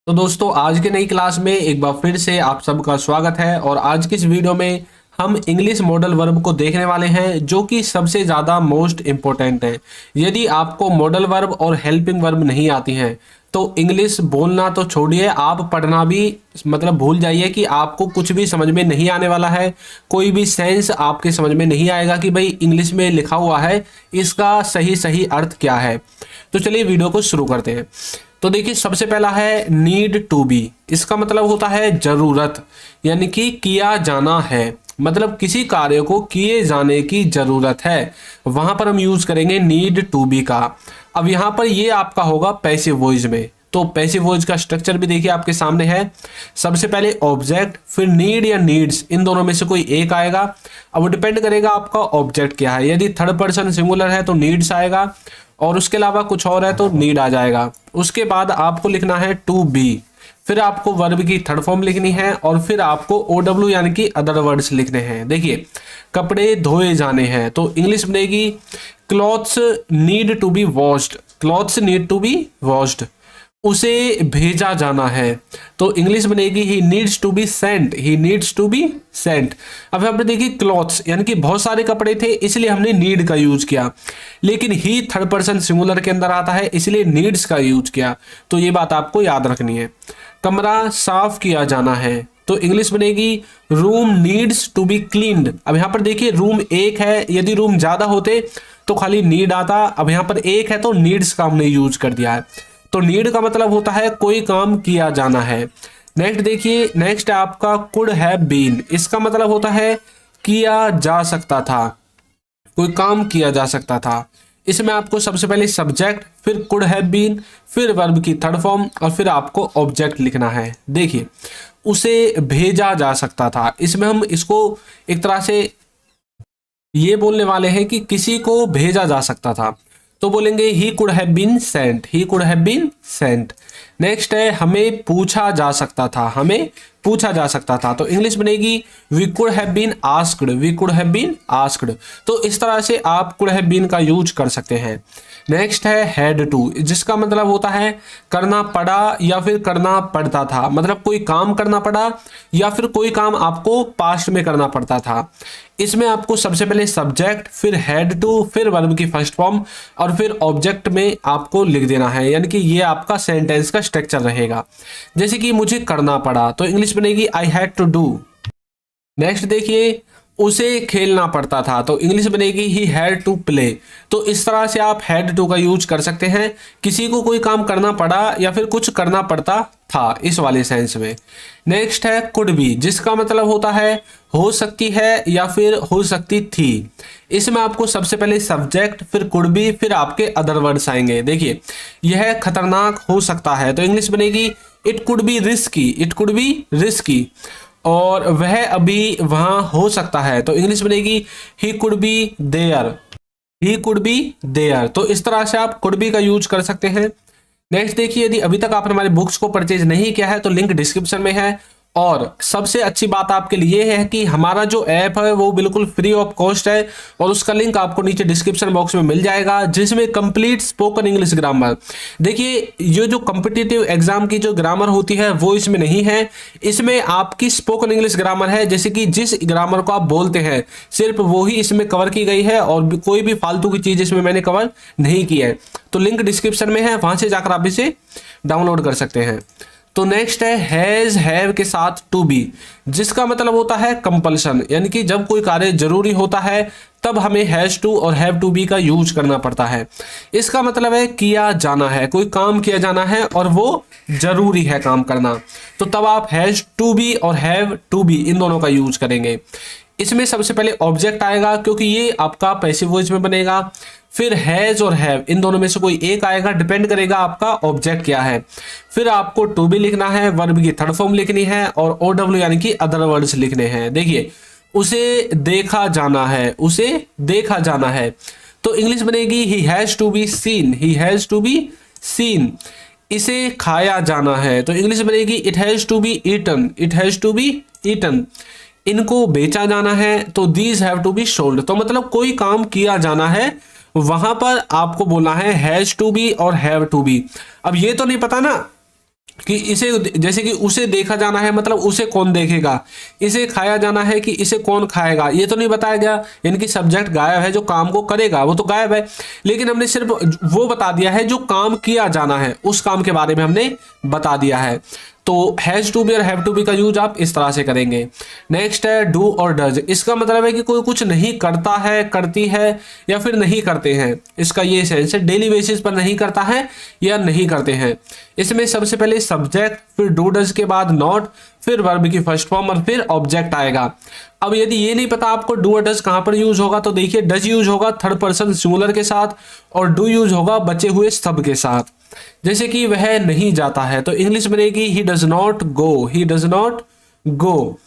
तो दोस्तों आज के नई क्लास में एक बार फिर से आप सबका स्वागत है। और आज की इस वीडियो में हम इंग्लिश मॉडल वर्ब को देखने वाले हैं जो कि सबसे ज़्यादा मोस्ट इम्पोर्टेंट है। यदि आपको मॉडल वर्ब और हेल्पिंग वर्ब नहीं आती हैं तो इंग्लिश बोलना तो छोड़िए, आप पढ़ना भी मतलब भूल जाइए कि आपको कुछ भी समझ में नहीं आने वाला है। कोई भी सेंस आपके समझ में नहीं आएगा कि भाई इंग्लिश में लिखा हुआ है इसका सही सही अर्थ क्या है। तो चलिए वीडियो को शुरू करते हैं। तो देखिए सबसे पहला है नीड टू बी। इसका मतलब होता है जरूरत, यानी कि किया जाना है, मतलब किसी कार्य को किए जाने की जरूरत है, वहां पर हम यूज करेंगे नीड टू बी का। अब यहां पर ये आपका होगा पैसिव वॉइस में। तो पैसिव वॉइस का स्ट्रक्चर भी देखिए आपके सामने है। सबसे पहले ऑब्जेक्ट, फिर नीड या नीड्स, इन दोनों में से कोई एक आएगा। अब वो डिपेंड करेगा आपका ऑब्जेक्ट क्या है। यदि थर्ड पर्सन सिंगुलर है तो नीड्स आएगा, और उसके अलावा कुछ और है तो नीड आ जाएगा। उसके बाद आपको लिखना है टू बी, फिर आपको वर्ब की थर्ड फॉर्म लिखनी है, और फिर आपको OW यानी कि अदर वर्ड्स लिखने हैं। देखिए कपड़े धोए जाने हैं तो इंग्लिश बनेगी clothes need to be washed, clothes need to be washed. उसे भेजा जाना है तो इंग्लिश बनेगी he needs to be sent, he needs to be sent. अब हमने देखी क्लॉथ्स यानी कि बहुत सारे कपड़े थे इसलिए हमने नीड का यूज किया, लेकिन ही थर्ड पर्सन सिंगुलर के अंदर आता है इसलिए नीड्स का यूज किया। तो ये बात आपको याद रखनी है। कमरा साफ किया जाना है तो इंग्लिश बनेगी room needs to be cleaned. अब यहाँ पर देखिए रूम एक है, यदि रूम ज्यादा होते तो खाली नीड आता। अब यहाँ पर एक है तो नीड्स का हमने यूज कर दिया है। तो नीड का मतलब होता है कोई काम किया जाना है। नेक्स्ट देखिए, नेक्स्ट है आपका कुड हैव बीन। इसका मतलब होता है किया जा सकता था, कोई काम किया जा सकता था। इसमें आपको सबसे पहले सब्जेक्ट, फिर कुड हैव बीन, फिर वर्ब की थर्ड फॉर्म, और फिर आपको ऑब्जेक्ट लिखना है। देखिए उसे भेजा जा सकता था, इसमें हम इसको एक तरह से ये बोलने वाले हैं कि किसी को भेजा जा सकता था, तो बोलेंगे he could have been sent, he could have been sent. Next है हमें पूछा जा सकता था, हमें पूछा जा सकता था तो इंग्लिश बनेगी we could have been asked, we could have been asked. तो इस तरह से आप कुड हैव बीन का यूज कर सकते हैं। नेक्स्ट है हैड टू, जिसका मतलब होता है करना पड़ा या फिर करना पड़ता था, मतलब कोई काम करना पड़ा या फिर कोई काम आपको पास्ट में करना पड़ता था। इसमें आपको सबसे पहले सब्जेक्ट, फिर हैड टू, फिर वर्ब की फर्स्ट फॉर्म, और फिर ऑब्जेक्ट में आपको लिख देना है, यानी कि ये आपका सेंटेंस का स्ट्रक्चर रहेगा। जैसे कि मुझे करना पड़ा तो इंग्लिश बनेगी I had to do. Next देखिए उसे खेलना पड़ता था तो इंग्लिश बनेगी ही हैड टू प्ले। तो इस तरह से आप हैड टू का यूज कर सकते हैं, किसी को कोई काम करना पड़ा या फिर कुछ करना पड़ता था, इस वाले सेंस में। नेक्स्ट है कुड बी, जिसका मतलब होता है हो सकती है या फिर हो सकती थी। इसमें आपको सबसे पहले सब्जेक्ट, फिर कुड बी, फिर आपके अदर वर्ड्स आएंगे। देखिए यह खतरनाक हो सकता है तो इंग्लिश बनेगी it could be risky, it could be risky. और वह अभी वहां हो सकता है तो इंग्लिश बनेगी he could be there, he could be there. तो इस तरह से आप कुड बी का यूज कर सकते हैं। नेक्स्ट देखिए, यदि अभी तक आपने हमारे बुक्स को परचेज नहीं किया है तो लिंक डिस्क्रिप्शन में है। और सबसे अच्छी बात आपके लिए है कि हमारा जो ऐप है वो बिल्कुल फ्री ऑफ कॉस्ट है, और उसका लिंक आपको नीचे डिस्क्रिप्शन बॉक्स में मिल जाएगा, जिसमें कंप्लीट स्पोकन इंग्लिश ग्रामर। देखिए ये जो कॉम्पिटिटिव एग्जाम की जो ग्रामर होती है वो इसमें नहीं है, इसमें आपकी स्पोकन इंग्लिश ग्रामर है। जैसे कि जिस ग्रामर को आप बोलते हैं सिर्फ वो ही इसमें कवर की गई है, और कोई भी फालतू की चीज इसमें मैंने कवर नहीं की है। तो लिंक डिस्क्रिप्शन में है, वहां से जाकर आप इसे डाउनलोड कर सकते हैं। तो नेक्स्ट है हैज हैव के साथ टू बी, जिसका मतलब होता है कंपल्सन, यानी कि जब कोई कार्य जरूरी होता है तब हमें हैज टू और हैव टू बी का यूज करना पड़ता है। इसका मतलब है किया जाना है, कोई काम किया जाना है और वो जरूरी है काम करना, तो तब आप हैज टू बी और हैव टू बी इन दोनों का यूज करेंगे। इसमें सबसे पहले ऑब्जेक्ट आएगा क्योंकि ये आपका पैसिव वॉइस में बनेगा, फिर हैज और हैव इन दोनों में से कोई एक आएगा, डिपेंड करेगा आपका ऑब्जेक्ट क्या है। फिर आपको टू बी लिखना है, वर्ब की थर्ड फॉर्म लिखनी है, और OW यानी कि अदर वर्ड्स लिखने हैं। देखिए उसे देखा जाना है, उसे देखा जाना है तो इंग्लिश बनेगी he has to be seen, he has to be seen. इसे खाया जाना है तो इंग्लिश बनेगी it has to be eaten, it has to be eaten. इनको बेचा जाना है तो these have to be sold. तो मतलब कोई काम किया जाना है वहां पर आपको बोलना है हैज टू बी और हैव टू बी। अब ये तो नहीं पता ना कि इसे, जैसे कि उसे देखा जाना है मतलब उसे कौन देखेगा, इसे खाया जाना है कि इसे कौन खाएगा, ये तो नहीं बताया गया। यानी कि सब्जेक्ट गायब है, जो काम को करेगा वो तो गायब है, लेकिन हमने सिर्फ वो बता दिया है जो काम किया जाना है, उस काम के बारे में हमने बता दिया है। तो हैज टू बी और हैव टू बी का यूज आप इस तरह से करेंगे। नेक्स्ट है डू और डज। इसका मतलब है कि कोई कुछ नहीं करता है, करती है या फिर नहीं करते हैं। इसका ये सेंस है, डेली बेसिस पर नहीं करता है या नहीं करते हैं। इसमें सबसे पहले सब्जेक्ट, फिर डू डज के बाद नॉट, फिर वर्ब की फर्स्ट फॉर्म और फिर ऑब्जेक्ट आएगा। अब यदि ये नहीं पता आपको डू और डज कहां पर यूज होगा, तो देखिए डज यूज होगा थर्ड पर्सन सिंगुलर के साथ और डू यूज होगा बचे हुए सब के साथ। जैसे कि वह नहीं जाता है तो इंग्लिश बनेगी he does not go, he does not go.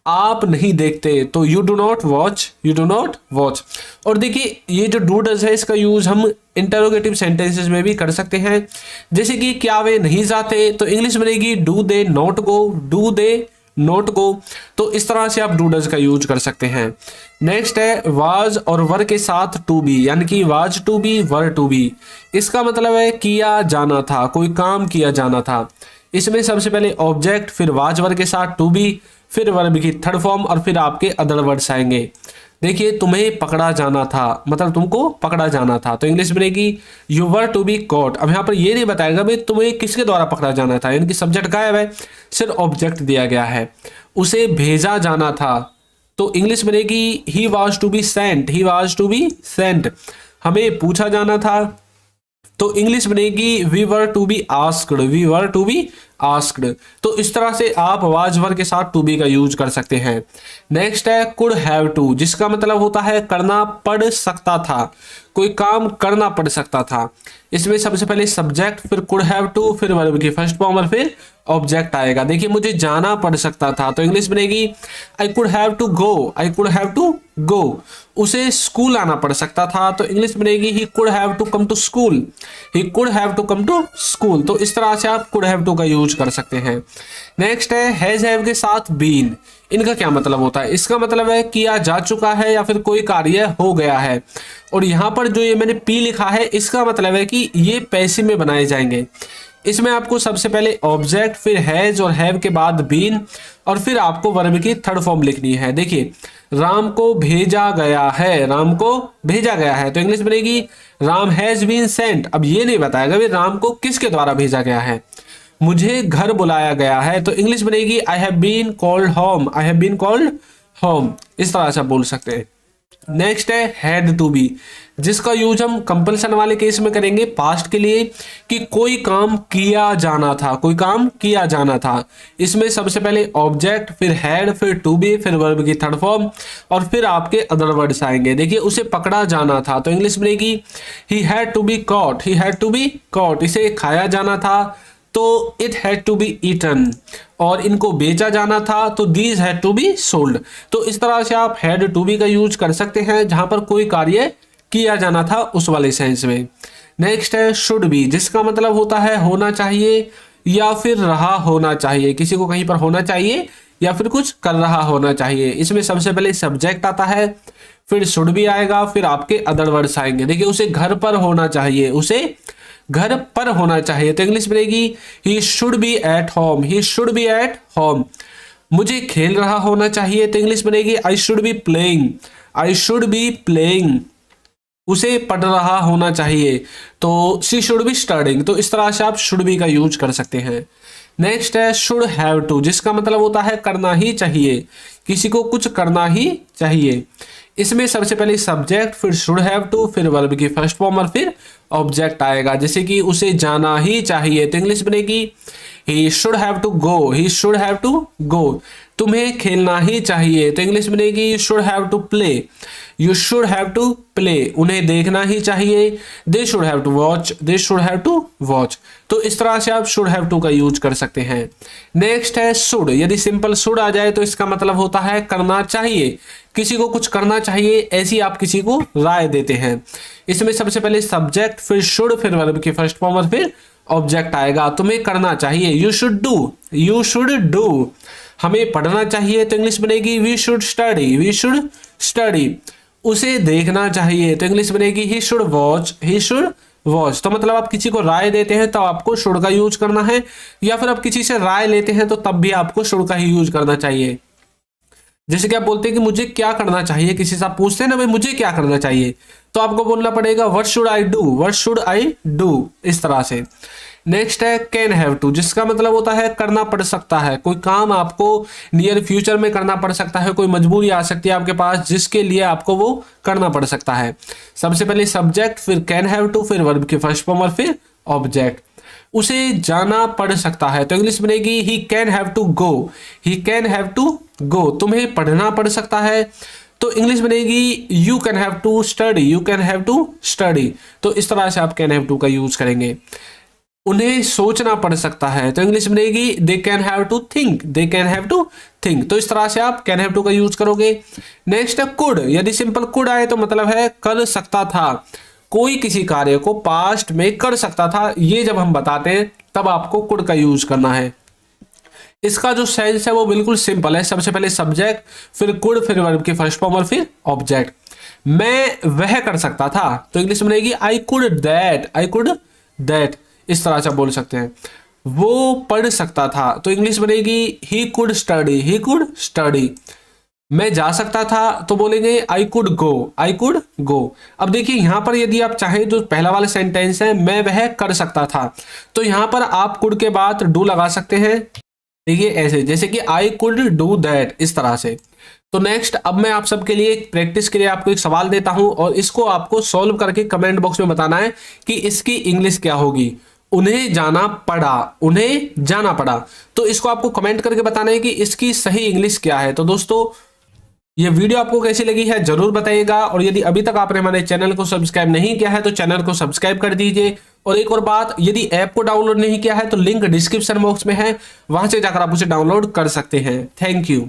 आप नहीं देखते तो you do not watch, you do not watch. और देखिए ये जो डू डज है इसका यूज हम इंटरोगेटिव सेंटेंसेस में भी कर सकते हैं। जैसे कि क्या वे नहीं जाते तो इंग्लिश बनेगी do they not go, do they not go. तो इस तरह से आप डू डज का यूज कर सकते हैं। नेक्स्ट है वाज और वर के साथ टू बी, यानी कि was to be were to be. इसका मतलब है किया जाना था, कोई काम किया जाना था। इसमें सबसे पहले ऑब्जेक्ट, फिर वाज वर के साथ टू बी, फिर वर्ब की थर्ड फॉर्म और फिर आपके अदर वर्ड्स आएंगे। देखिए तुम्हें पकड़ा जाना था, मतलब तुमको पकड़ा जाना था, तो इंग्लिश बनेगी you were to be caught. अब यहाँ पर ये नहीं बताएगा भाई तुम्हें किसके द्वारा पकड़ा जाना था, यानी कि सब्जेक्ट गायब है, सिर्फ ऑब्जेक्ट दिया गया है। उसे भेजा जाना था तो इंग्लिश बनेगी he was to be sent, he was to be sent. हमें पूछा जाना था तो इंग्लिश बनेगी we were to be asked, we were to be asked. तो इस तरह से आप वाज वर के साथ टू बी का यूज कर सकते हैं। नेक्स्ट है कुड हैव टू, जिसका मतलब होता है करना पड़ सकता था, कोई काम करना पड़ सकता था। इसमें सबसे पहले सब्जेक्ट, फिर कुड हैव टू, फिर वर्ब की फर्स्ट फॉर्म और फिर ऑब्जेक्ट आएगा। देखिए मुझे जाना पड़ सकता था तो इंग्लिश बनेगी I could have to go, I could have to go. उसे स्कूल आना पड़ सकता था तो इंग्लिश बनेगी he could have to come to school, he could have to come to school. तो इस तरह से आप कुड हैव टू का यूज कर सकते हैं। नेक्स्ट है हैज हैव के साथ बीन। इनका क्या मतलब होता है? इसका मतलब है किया जा चुका है या फिर कोई कार्य हो गया है। और यहाँ पर जो ये मैंने पी लिखा है इसका मतलब है कि ये पैसे में बनाए जाएंगे। इसमें आपको सबसे पहले ऑब्जेक्ट, फिर हैज और हैव के बाद बीन और फिर आपको वर्ब की थर्ड फॉर्म लिखनी है। देखिए राम को भेजा गया है, राम को भेजा गया है तो इंग्लिश बनेगी राम हैज बीन सेंट। अब ये नहीं बताएगा भी राम को किसके द्वारा भेजा गया है। मुझे घर बुलाया गया है तो इंग्लिश बनेगी I have been called home, I have been called home. इस तरह से आप बोल सकते हैं। नेक्स्ट है हैड टू बी, जिसका यूज हम कंपल्सन वाले केस में करेंगे पास्ट के लिए कि कोई काम किया जाना था, कोई काम किया जाना था। इसमें सबसे पहले ऑब्जेक्ट, फिर हैड, फिर टू बी, फिर वर्ब की थर्ड फॉर्म और फिर आपके अदर वर्ड्स आएंगे। देखिए उसे पकड़ा जाना था तो इंग्लिश बनेगी he had to be caught, he had to be caught. इसे खाया जाना था तो it had to be eaten और इनको बेचा जाना था तो these had to be sold. तो इस तरह से आप हैड टू बी का यूज कर सकते हैं जहां पर कोई कार्य किया जाना था उस वाले सेंस में। नेक्स्ट है शुड बी, जिसका मतलब होता है होना चाहिए या फिर रहा होना चाहिए, किसी को कहीं पर होना चाहिए या फिर कुछ कर रहा होना चाहिए। इसमें सबसे पहले सब्जेक्ट आता है, फिर शुड बी आएगा, फिर आपके अदर वर्ड्स आएंगे। देखिए उसे घर पर होना चाहिए, उसे घर पर होना चाहिए तो इंग्लिश बनेगी he should be at home, he should be at home. मुझे खेल रहा होना चाहिए तो इंग्लिश बनेगी I should be playing, I should be playing. उसे पढ़ रहा होना चाहिए तो शी शुड बी स्टडिंग। तो इस तरह से आप शुड बी का यूज कर सकते हैं। नेक्स्ट है शुड हैव टू, जिसका मतलब होता है करना ही चाहिए, किसी को कुछ करना ही चाहिए। इसमें सबसे पहले सब्जेक्ट, फिर शुड हैव टू, फिर वर्ब की फर्स्ट फॉर्म और फिर ऑब्जेक्ट आएगा। जैसे कि उसे जाना ही चाहिए तो इंग्लिश बनेगी he should have to go, he should have to go. तुम्हें खेलना ही चाहिए तो इंग्लिश बनेगी you should have to play, you should have to play. उन्हें देखना ही चाहिए they should have to watch, they should have to watch. तो इस तरह से आप शुड हैव टू का यूज कर सकते हैं। नेक्स्ट है शुड। यदि सिंपल शुड आ जाए तो इसका मतलब होता है करना चाहिए, किसी को कुछ करना चाहिए ऐसी आप किसी को राय देते हैं। इसमें सबसे पहले सब्जेक्ट, फिर शुड, फिर वर्ब की फर्स्ट फॉर्म और फिर ऑब्जेक्ट आएगा। तुम्हें करना चाहिए you should do, you should do. हमें पढ़ना चाहिए तो इंग्लिश बनेगी we should study, we should study. उसे देखना चाहिए तो इंग्लिश बनेगी he should watch, he should watch. तो मतलब आप किसी को राय देते हैं तो आपको शुड का यूज करना है, या फिर आप किसी से राय लेते हैं तो तब भी आपको शुड का ही यूज करना चाहिए। जैसे कि आप बोलते हैं कि मुझे क्या करना चाहिए, किसी से आप पूछते हैं ना भाई मुझे क्या करना चाहिए, तो आपको बोलना पड़ेगा what should I do, what should I do, इस तरह से। नेक्स्ट है कैन हैव टू, जिसका मतलब होता है करना पड़ सकता है, कोई काम आपको नियर फ्यूचर में करना पड़ सकता है, कोई मजबूरी आ सकती है आपके पास जिसके लिए आपको वो करना पड़ सकता है। सबसे पहले सब्जेक्ट, फिर कैन हैव टू, फिर वर्ब की फर्स्ट फॉर्म और फिर ऑब्जेक्ट। उसे जाना पड़ सकता है तो इंग्लिश बनेगी he can have to go, he can have to go. तुम्हें पढ़ना पड़ सकता है तो इंग्लिश बनेगी you can have to study, you can have to study. तो इस तरह से आप कैन हैव टू का यूज करेंगे। उन्हें सोचना पड़ सकता है तो इंग्लिश बनेगी they can have to think, they can have to think. तो इस तरह से आप कैन हैव टू का यूज करोगे। नेक्स्ट है कुड, यदि सिंपल कुड आए तो मतलब है कर सकता था, कोई किसी कार्य को पास्ट में कर सकता था, ये जब हम बताते हैं तब आपको कुड का यूज करना है। इसका जो सेंस है वो बिल्कुल सिंपल है, सबसे पहले सब्जेक्ट, फिर कुड, फिर वर्ब की फर्स्ट फॉर्म और फिर ऑब्जेक्ट। मैं वह कर सकता था तो इंग्लिश में रहेगी I could that, I could that, इस तरह से बोल सकते हैं। वो पढ़ सकता था तो इंग्लिश बनेगी he could study, he could study. मैं जा सकता था तो बोलेंगे I could go, I could go. अब देखिए यहां पर यदि आप चाहें जो पहला वाला सेंटेंस है मैं वह कर सकता था, तो यहां पर आप कुड के बाद डू लगा सकते हैं। देखिए ऐसे, जैसे कि आई कुड डू दैट, इस तरह से। तो नेक्स्ट अब मैं आप सबके लिए प्रैक्टिस के लिए आपको एक सवाल देता हूं और इसको आपको सॉल्व करके कमेंट बॉक्स में बताना है कि इसकी इंग्लिश क्या होगी। उन्हें जाना पड़ा, उन्हें जाना पड़ा, तो इसको आपको कमेंट करके बताना है कि इसकी सही इंग्लिश क्या है। तो दोस्तों ये वीडियो आपको कैसी लगी है जरूर बताइएगा, और यदि अभी तक आपने हमारे चैनल को सब्सक्राइब नहीं किया है तो चैनल को सब्सक्राइब कर दीजिए। और एक और बात, यदि ऐप को डाउनलोड नहीं किया है तो लिंक डिस्क्रिप्शन बॉक्स में है, वहां से जाकर आप उसे डाउनलोड कर सकते हैं। Thank you.